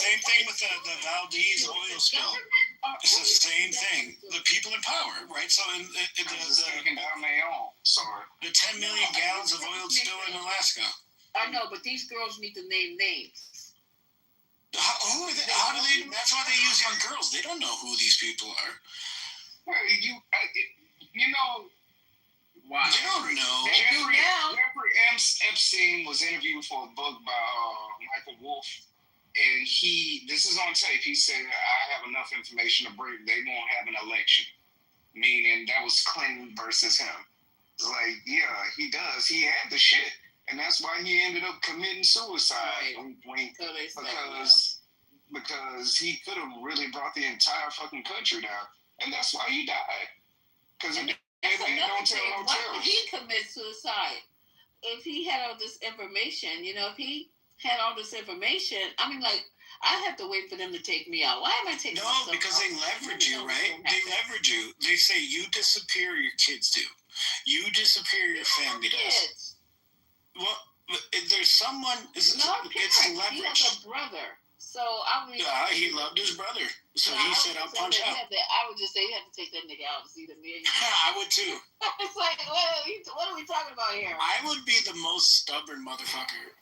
Same thing with the Valdez oil spill. It's the same thing. The people in power, right? So taking down their own. Sorry. The 10 million gallons of oil spill in Alaska. I know, but these girls need to name names. How do they? That's why they use young girls. They don't know who these people are. Well, you know. Wow. They don't know. Jeffrey Epstein was interviewed for a book by Michael Wolff. And this is on tape, he said, I have enough information to bring, they won't have an election. Meaning that was Clinton versus him. It's like, yeah, he does. He had the shit. And that's why he ended up committing suicide. Because he could have really brought the entire fucking country down. And that's why he died. Because they don't tell no tales. Why would he commit suicide? If he had all this information, if he had all this information, I mean, like, I have to wait for them to take me out. Why am I taking myself out? No, because they leverage you, right? They leverage you. They say you disappear, your kids do. You disappear, your family does. Well, there's someone. It's leverage. He has a brother. So, I mean. Yeah, he loved his brother. So he said, I'll punch out. I would just say you have to take that nigga out and see the million. I would too. It's like, what are we talking about here? I would be the most stubborn motherfucker.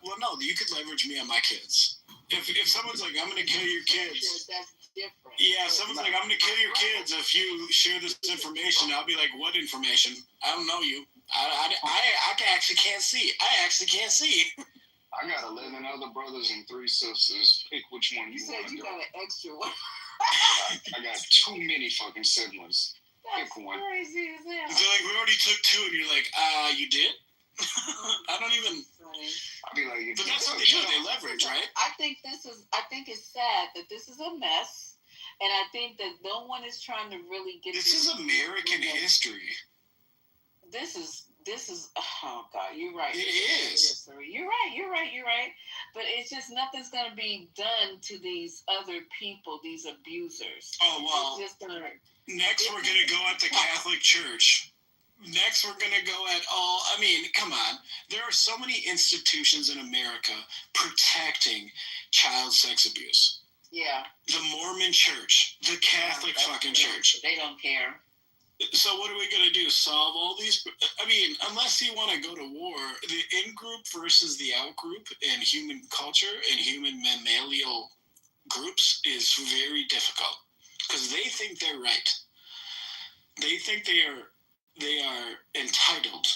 Well, no, you could leverage me on my kids. If someone's like, I'm going to kill your kids. That's different. Yeah, someone's like, I'm going to kill your kids if you share this information. I'll be like, what information? I don't know you. I actually can't see. I got 11 other brothers and 3 sisters. Pick which one you want to do. You got an extra one. I got too many fucking siblings. That's Pick one. Crazy as hell. They're like, we already took 2, and you're like, you did? I don't even. I'll be like, but that's what they do. They leverage, right? I think it's sad that this is a mess, and I think that no one is trying to really get. This is American history. This is. Oh God, you're right. It is. You're right. But it's just nothing's gonna be done to these other people, these abusers. Oh well. Next, we're gonna go at the Catholic Church. Next, we're going to go at come on. There are so many institutions in America protecting child sex abuse. Yeah. The Mormon Church, the Catholic fucking Church. They don't care. So what are we going to do? Solve all these? I mean, unless you want to go to war, the in-group versus the out-group in human culture and human mammalian groups is very difficult. Because they think they're right. They think they are entitled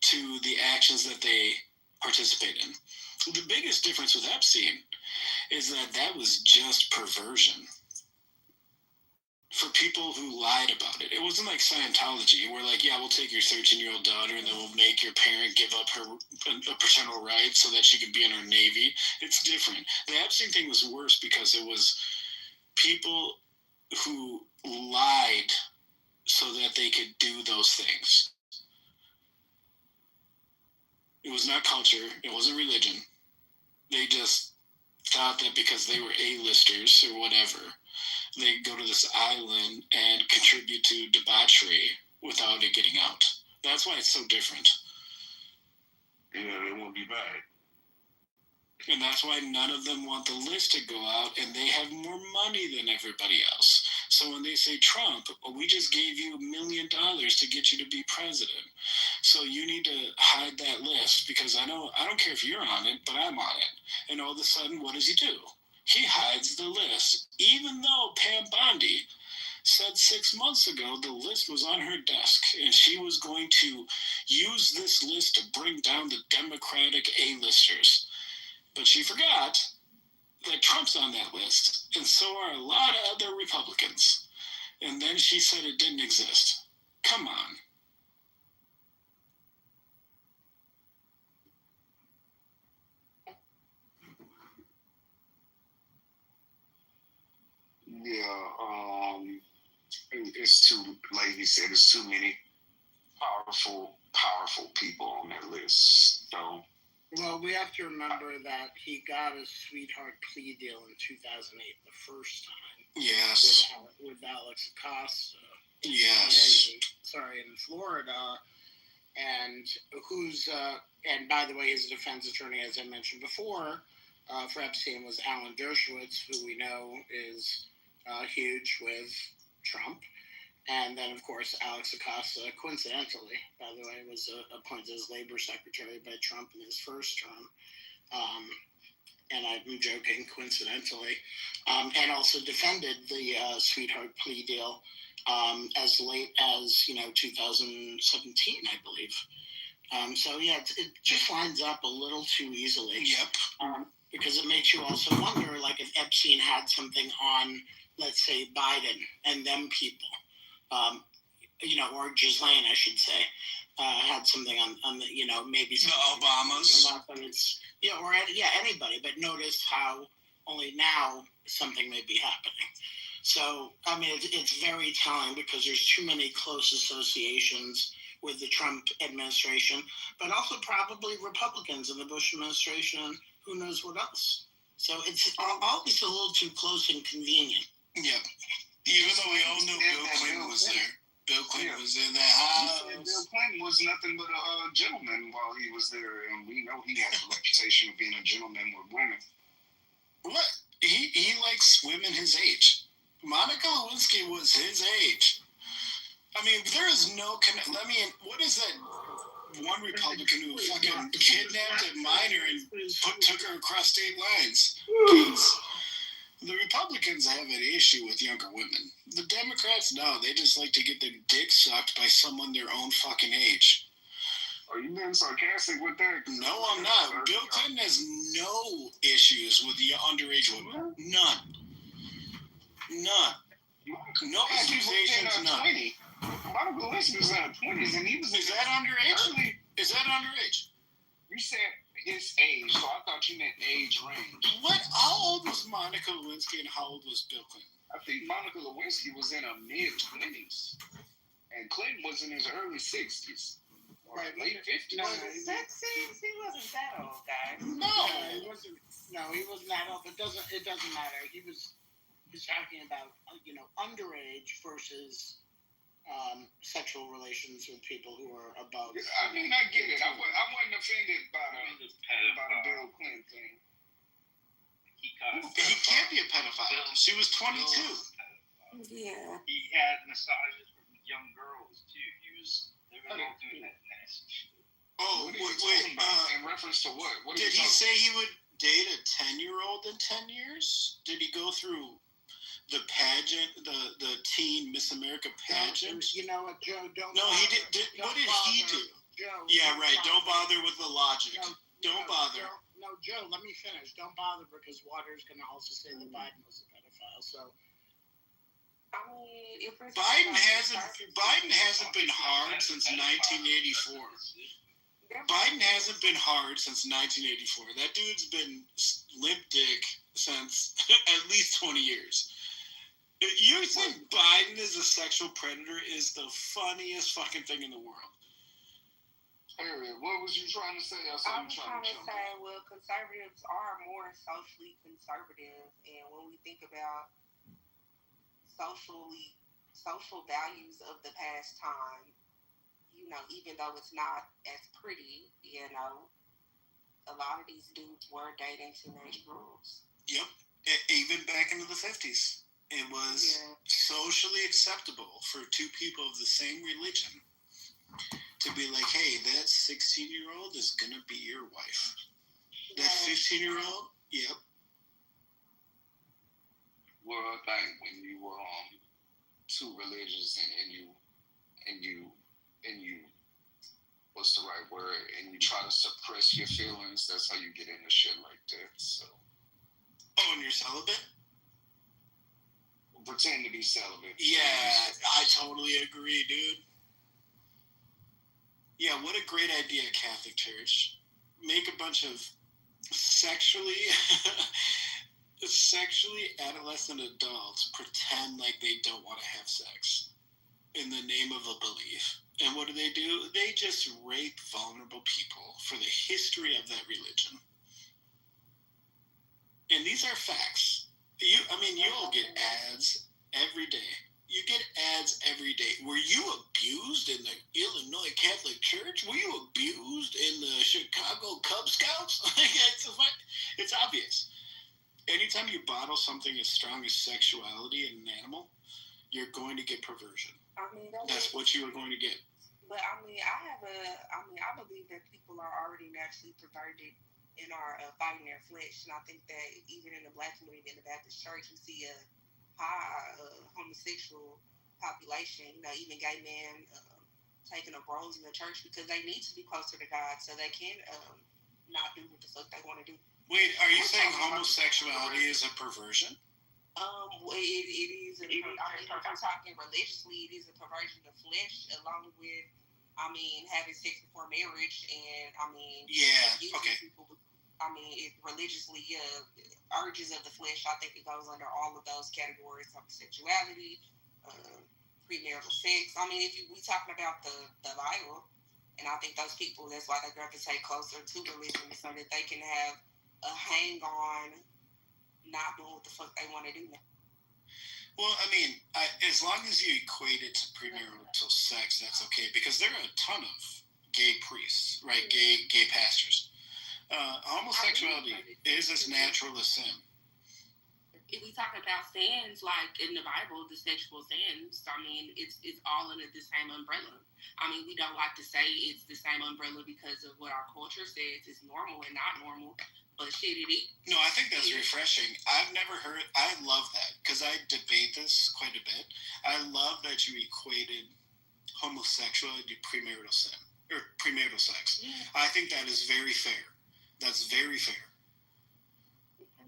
to the actions that they participate in. The biggest difference with Epstein is that was just perversion for people who lied about it. It wasn't like Scientology, where like, yeah, we'll take your 13-year-old daughter and then we'll make your parent give up her paternal rights so that she can be in our Navy. It's different. The Epstein thing was worse because it was people who lied so that they could do those things. It was not culture. It wasn't religion. They just thought that because they were A-listers or whatever, they could go to this island and contribute to debauchery without it getting out. That's why it's so different. Yeah, they won't be back. And that's why none of them want the list to go out, and they have more money than everybody else. So when they say, Trump, we just gave you $1 million to get you to be president. So you need to hide that list because I don't care if you're on it, but I'm on it. And all of a sudden, what does he do? He hides the list. Even though Pam Bondi said 6 months ago the list was on her desk and she was going to use this list to bring down the Democratic A-listers. But she forgot that Trump's on that list, and so are a lot of other Republicans. And then she said it didn't exist. Come on. Yeah, it's too, like you said, it's too many powerful people on that list. So. Well, we have to remember that he got a sweetheart plea deal in 2008, the first time. Yes. With Alex Acosta. Yes. In Florida. And and by the way, he's a defense attorney, as I mentioned before. for Epstein was Alan Dershowitz, who we know is huge with Trump. And then, of course, Alex Acosta, coincidentally, by the way, was appointed as labor secretary by Trump in his first term. And I'm joking, coincidentally, and also defended the sweetheart plea deal as late as 2017, I believe. So yeah, it just lines up a little too easily. Yep. Because it makes you also wonder, like, if Epstein had something on, let's say, Biden and them people, or Ghislaine, I should say, had something on the, maybe the Obamas. Or anybody. But notice how only now something may be happening. So I mean, it's very telling because there's too many close associations with the Trump administration, but also probably Republicans in the Bush administration. Who knows what else? So it's always a little too close and convenient. Yeah. Even though we all knew Bill Clinton was there. Bill Clinton was in that house. Bill Clinton was nothing but a gentleman while he was there, and we know he has a reputation of being a gentleman with women. What? He likes women his age. Monica Lewinsky was his age. I mean, there is no what is that one Republican who fucking kidnapped a minor and took her across state lines? The Republicans have an issue with younger women. The Democrats, no, they just like to get their dick sucked by someone their own fucking age. Are you being sarcastic with that? No, I'm not. Bill Clinton has no issues with the underage women. None. No accusations, none. Monica Lewinsky was in her 20s, and he was. Is that underage? Is that underage? You said his age, so I thought you meant age range. What? How old was Monica Lewinsky and how old was Bill Clinton? I think Monica Lewinsky was in her mid-20s, and Clinton was in his early 60s. Or late 50s. Was it 60s? He wasn't that old, guys. No, he wasn't. No, he wasn't that old. But it doesn't matter. He's talking about underage versus sexual relations with people who are above. I mean, I get it. I wasn't offended by the Bill Clinton thing. He can't be a pedophile. She was 22. Yeah. He had massages for young girls too. They were all doing that nasty shit. Oh, wait. In reference to what? Did he say he would date a 10-year-old in 10 years? Did he go through the pageant, the teen Miss America pageant? You know what, Joe? Don't. No, he did. What did he do? Joe. Yeah, right. Don't bother with the logic. Don't bother. Joe, let me finish. Don't bother because Waters going to also say that Biden was a pedophile. So. I mean, Biden hasn't been hard since 1984. Biden hasn't been hard since 1984. That dude's been limp dick since at least 20 years. You think Biden is a sexual predator is the funniest fucking thing in the world. Harriet, what was you trying to say? I was trying to say, well, conservatives are more socially conservative, and when we think about social values of the past time, even though it's not as pretty, a lot of these dudes were dating teenage girls. Yep. Even back into the 50s. It was socially acceptable for two people of the same religion to be like, hey, that 16-year-old is going to be your wife. That 15-year-old, yep. Well, I think when you were too religious and you what's the right word? And you try to suppress your feelings, that's how you get into shit like that. So. Oh, and you're celibate? Pretend to be celibate. Yeah, I totally agree, dude. Yeah, what a great idea, Catholic Church. Make a bunch of sexually adolescent adults pretend like they don't want to have sex in the name of a belief. And what do? They just rape vulnerable people for the history of that religion. And these are facts. You'll get ads every day. You get ads every day. Were you abused in the Illinois Catholic Church? Were you abused in the Chicago Cub Scouts? It's obvious. Anytime you bottle something as strong as sexuality in an animal, you're going to get perversion. I mean, That's what you are going to get. But I believe that people are already naturally perverted and are fighting their flesh. And I think that even in the Black community, in the Baptist church, we see a high homosexual population. You know, even gay men taking up roles in the church because they need to be closer to God so they can not do what the fuck they want to do. Wait, are you saying homosexuality is a perversion? It is. If we're talking religiously, it is a perversion of flesh, along with, having sex before marriage, and people. Religiously, urges of the flesh. I think it goes under all of those categories: homosexuality, premarital sex. We talking about the Bible, and I think those people, that's why they gravitate closer to religion so that they can have a hang on not doing what the fuck they want to do now. Well, as long as you equate it to premarital sex, that's okay, because there are a ton of gay priests, right? Gay pastors. Homosexuality is as natural as sin. If we talk about sins, like in the Bible, the sexual sins, it's all under the same umbrella. We don't like to say it's the same umbrella because of what our culture says is normal and not normal, but shit, it is. No, I think that's refreshing. I've never heard, I love that, because I debate this quite a bit. I love that you equated homosexuality to premarital sin, or premarital sex. Yeah. I think that is very fair. That's very fair.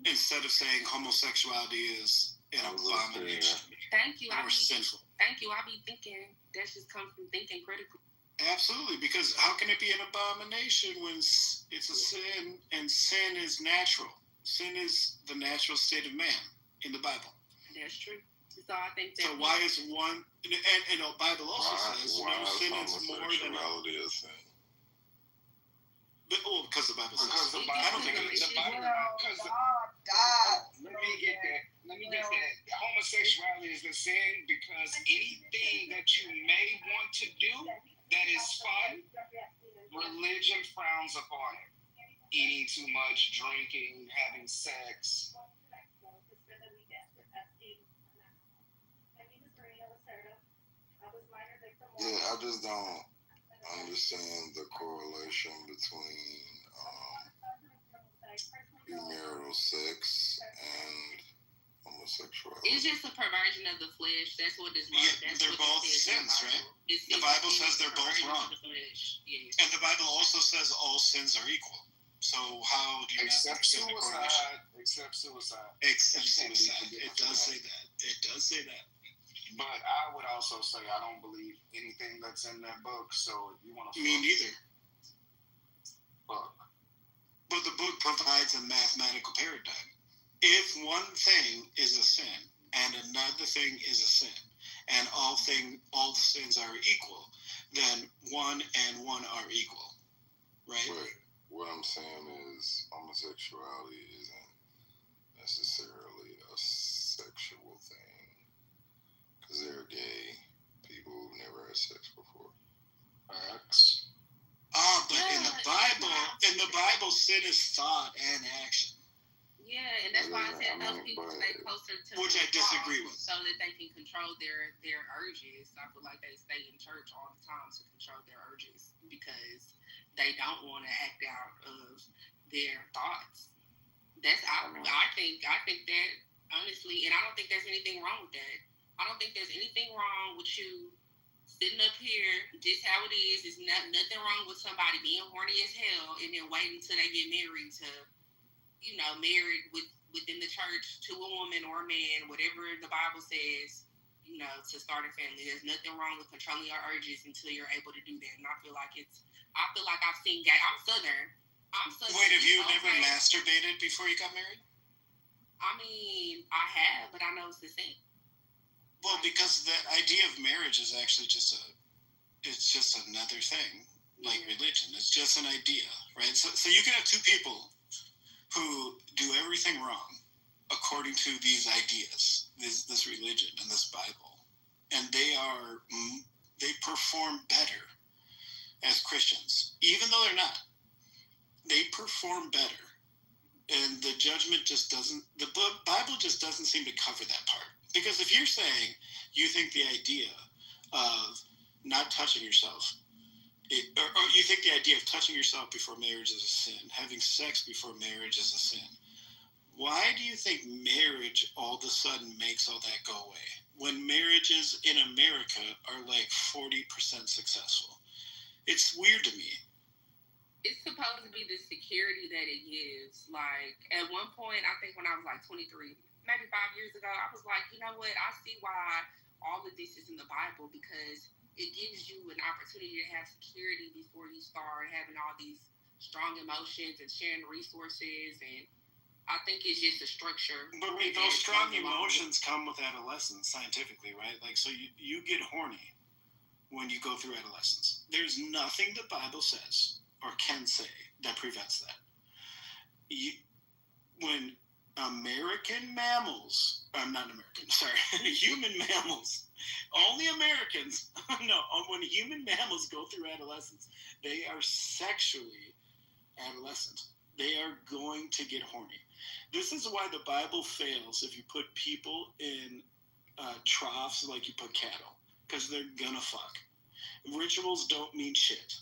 Instead of saying homosexuality is an abomination. Thank you. Or sinful. Thank you. I be thinking that just comes from thinking critically. Absolutely, because how can it be an abomination when it's a sin, and sin is natural? Sin is the natural state of man in the Bible. That's true. So I think that. So why is one? And the Bible also says no sin is more than a sin. Because the Bible says. I don't think it's the Bible. Let me get that. Homosexuality is a sin because anything that you may want to do that is fun, religion frowns upon it. Eating too much, drinking, having sex. Yeah, I just don't understand the correlation between premarital sex and homosexuality. It's just a perversion of the flesh. That's what this. They're both sins, right? The Bible says they're both wrong. Yes. And the Bible also says all sins are equal. So how do you Except suicide. Except suicide. It does say that. It does say that. But I would also say I don't believe anything that's in that book. So if you want to, me neither. Book. But the book provides a mathematical paradigm. If one thing is a sin and another thing is a sin, and all sins are equal, then one and one are equal, right? But what I'm saying is homosexuality isn't necessarily a sexual thing. Because there are gay people who've never had sex before. Facts. But in the Bible, sin is thought and action. Yeah, and that's why I said those people stay closer to which I disagree with, so that they can control their urges. I feel like they stay in church all the time to control their urges because they don't want to act out of their thoughts. I think that honestly, and I don't think there's anything wrong with that. I don't think there's anything wrong with you sitting up here, just how it is. There's nothing wrong with somebody being horny as hell and then waiting until they get married to, married within the church to a woman or a man, whatever the Bible says, to start a family. There's nothing wrong with controlling your urges until you're able to do that. And I feel like I've seen gay. I'm Southern. Wait, have you never masturbated before you got married? I have, but I know it's the same. Well, because the idea of marriage is actually just another thing, like religion. It's just an idea, right? So you can have two people who do everything wrong according to these ideas, this religion and this Bible, and they perform better as Christians, even though they're not. They perform better, and the judgment just doesn't. The Bible just doesn't seem to cover that part. Because if you're saying you think the idea of not touching yourself, or you think the idea of touching yourself before marriage is a sin, having sex before marriage is a sin, why do you think marriage all of a sudden makes all that go away? When marriages in America are like 40% successful. It's weird to me. It's supposed to be the security that it gives. Like, at one point, I think when I was like 23, maybe 5 years ago, I was like, you know what? I see why all of this is in the Bible, because it gives you an opportunity to have security before you start having all these strong emotions and sharing resources. And I think it's just a structure. But wait, those strong emotions come with adolescence scientifically, right? Like, so you get horny when you go through adolescence. There's nothing the Bible says or can say that prevents that. When American mammals, I'm not American, sorry, human mammals, only Americans, no, when human mammals go through adolescence, they are sexually adolescent. They are going to get horny. This is why the Bible fails if you put people in troughs like you put cattle, because they're gonna fuck. Rituals don't mean shit.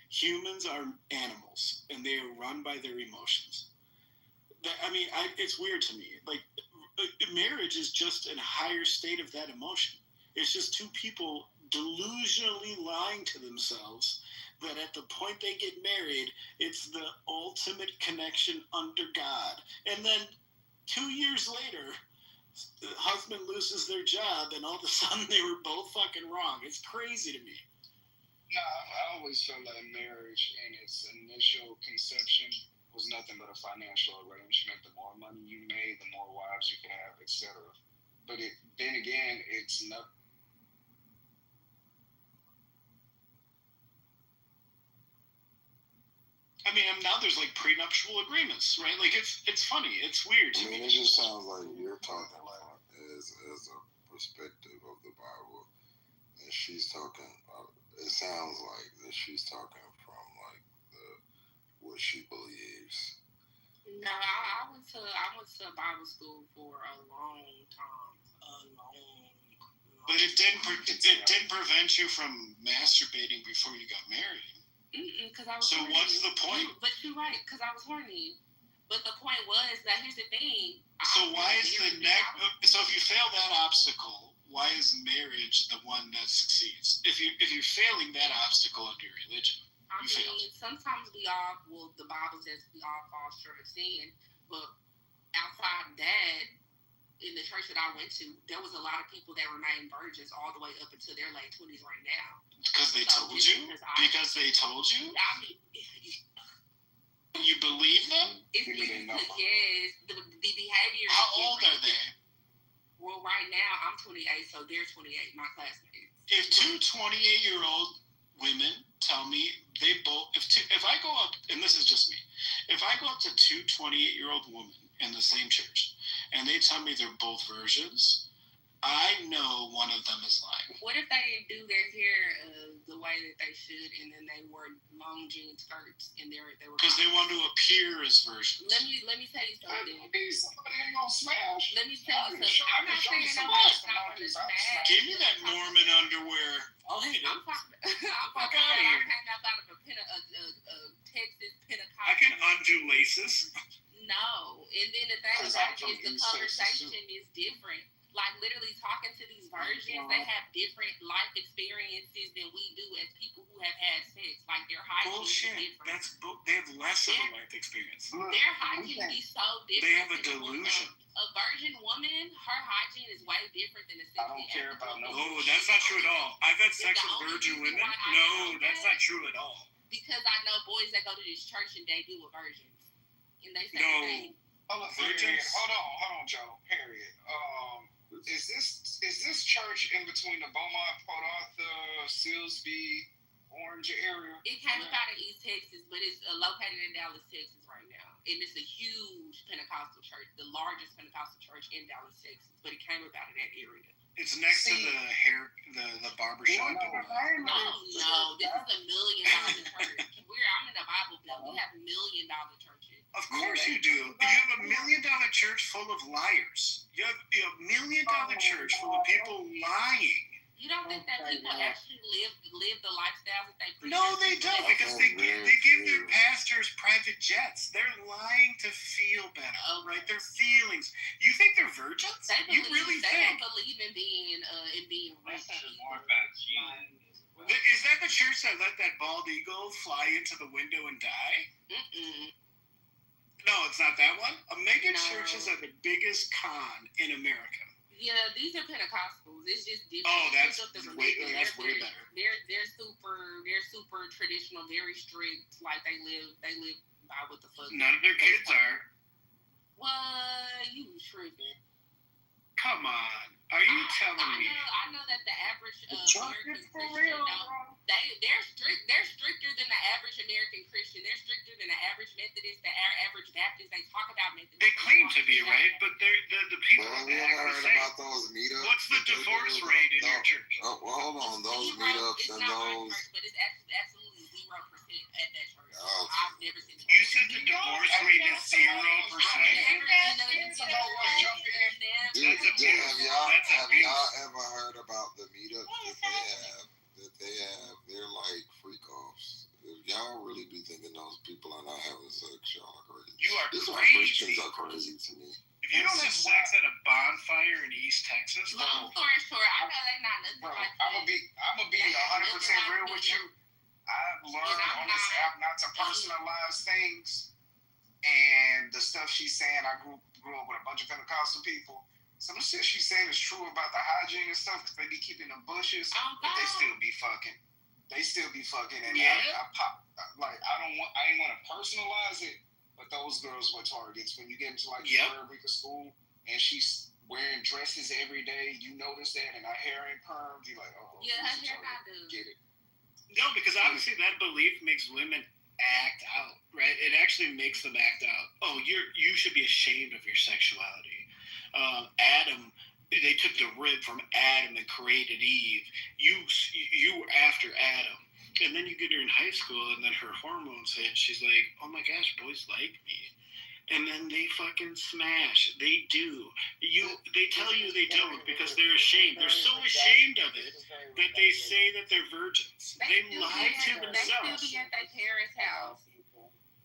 Humans are animals, and they are run by their emotions. It's weird to me. Like, marriage is just a higher state of that emotion. It's just two people delusionally lying to themselves that at the point they get married, it's the ultimate connection under God. And then 2 years later, the husband loses their job, and all of a sudden they were both fucking wrong. It's crazy to me. No, I always felt like marriage in its initial conception was nothing but a financial arrangement. The more money you made, the more wives you could have, etc. But then again, it's not. Now there's like prenuptial agreements, right? Like it's funny, it's weird. It just sounds like you're talking like as a perspective of the Bible, and she's talking. It sounds like that she's talking from like what she believes. No, I went to Bible school for a long time. But it didn't prevent you from masturbating before you got married. Because I was. So horny. what's the point? But you're right, because I was horny. But the point was that here's the thing. So why is the next? So if you fail that obstacle, why is marriage the one that succeeds? If you're failing that obstacle under your religion, sometimes the Bible says we all fall short of sin, but outside of that, in the church that I went to, there was a lot of people that remained virgins all the way up until their late 20s right now. Because they told you? Because they told you? You believe them? Yes, the behavior. How old are they? Well, right now, I'm 28, so they're 28, my classmates. If two 28-year-old women tell me they both, if I go up, and this is just me, if I go up to two 28-year-old women in the same church, and they tell me they're both virgins, I know one of them is lying. What if they didn't do their hair the way that they should, and then they wore long jean skirts, and they were because they want to appear as virgins? Let me tell you something. Somebody ain't gonna smash. Let me tell you something. I'm not saying nobody's not gonna smash. Give me that Mormon underwear. I'll hate it. I'm talking about I came out of a Texas Pentecostal. I can undo laces. No, and then the thing about it is the conversation is different. Like, literally talking to these virgins, they have different life experiences than we do as people who have had sex. Like, their hygiene is different. They have less of a life experience. Their hygiene is so different. They have a delusion. A virgin woman, her hygiene is way different than a sexually active woman. Oh, that's not true at all. I've had sex with virgin women. No, that's not true at all. Because I know boys that go to this church and they do with virgins. And they say virgins. Hold on, Joe. Harriet. Is this church in between the Beaumont, Port Arthur, Silsbee, Orange area? It came up out of East Texas, but it's located in Dallas, Texas right now. And it's a huge Pentecostal church, the largest Pentecostal church in Dallas, Texas. But it came up out of that area. It's next to the barber shop. No, this is $1 million church. I'm in the Bible Belt. We have $1 million churches. Of course you do. You have $1 million church full of liars. You have $1 million church full of people lying. You don't think that people actually live the lifestyles that they preach? No, they don't, because they give their pastors private jets. They're lying to feel better, right? Their feelings. You think they're virgins? You really they think? don't believe in being rich. More about cheating. Is that the church that let that bald eagle fly into the window and die? Mm-mm. No, it's not that one. Mega churches are the biggest con in America. Yeah, these are Pentecostals. It's just different. Oh, that's way better. They're super traditional, very strict. Like they live by what the fuck. None of their kids are. What? You tripping? Come on. Are you telling me? I know that the average American Christian, they're strict. They're stricter than the average American Christian. They're stricter than the average Methodist, the average Baptist. They talk about Methodist. They claim to be, right? But the people. Well, we ever heard about those meetups? What's the divorce rate in your church? Oh, well, hold on. Those meetups and those. But it's absolutely 0% at that church. Oh. I've never seen it. You said the divorce rate is 0%. Have y'all ever heard about the meetups that they have? They're like freak offs. If y'all really be thinking those people are not having sex, y'all are crazy. You are These crazy. Christians are crazy to me. If you don't have sex at a bonfire in East Texas, Long story short, I know they're not nothing like that. I'm gonna be 100% real with you. I've learned on this app not to personalize things, and the stuff she's saying, I grew up with a bunch of Pentecostal people. Some of the shit she's saying is true about the hygiene and stuff, because they be keeping them bushes, but they still be fucking. And I ain't want to personalize it, but those girls were targets. When you get into like Puerto school and she's wearing dresses every day, you notice that, and her hair ain't permed, you're like, oh, yeah, her hair not done. Get it. no, because obviously that belief makes women act out, right? It actually makes them act out. Oh, you should be ashamed of your sexuality. Adam, they took the rib from Adam and created Eve. You were after Adam. And then you get her in high school, and then her hormones hit. She's like, oh my gosh, boys like me. And then they fucking smash. They do. They tell you they don't because they're ashamed. They're so ashamed of it that they say that they're virgins. They lie to themselves. They still be at their parents' house.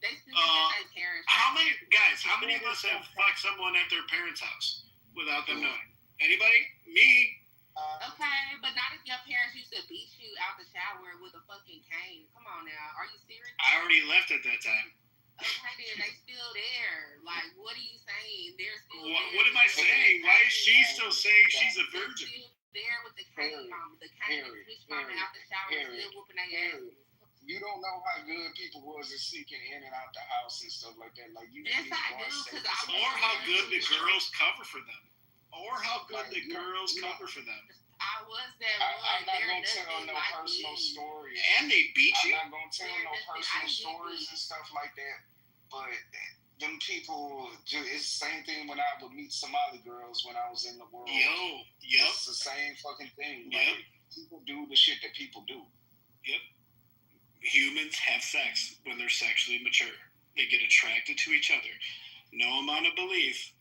They still be at their parents' house. How many of us have fucked someone at their parents' house without them knowing? Anybody? Me? Okay, but not if your parents used to beat you out the shower with a fucking cane. Come on now. Are you serious? I already left at that time. Okay, then they still there. Like, what are you saying? They're still What, there. what am I saying? Why is she still saying she's a They're virgin? still there with the cane mama. The cane and fish mama out the shower still whooping their asses. You don't know how good people was at sneaking in and out the house and stuff like that. Like you. Yes, I do, because I was. Or how good the girls cover for them. I was that one. I'm not going to tell no personal stories. And they beat you? I'm not going to tell no personal stories and stuff like that. But them people, it's the same thing when I would meet Somali girls when I was in the world. It's the same fucking thing. Like, people do the shit that people do. Yep. Humans have sex when they're sexually mature. They get attracted to each other. No amount of belief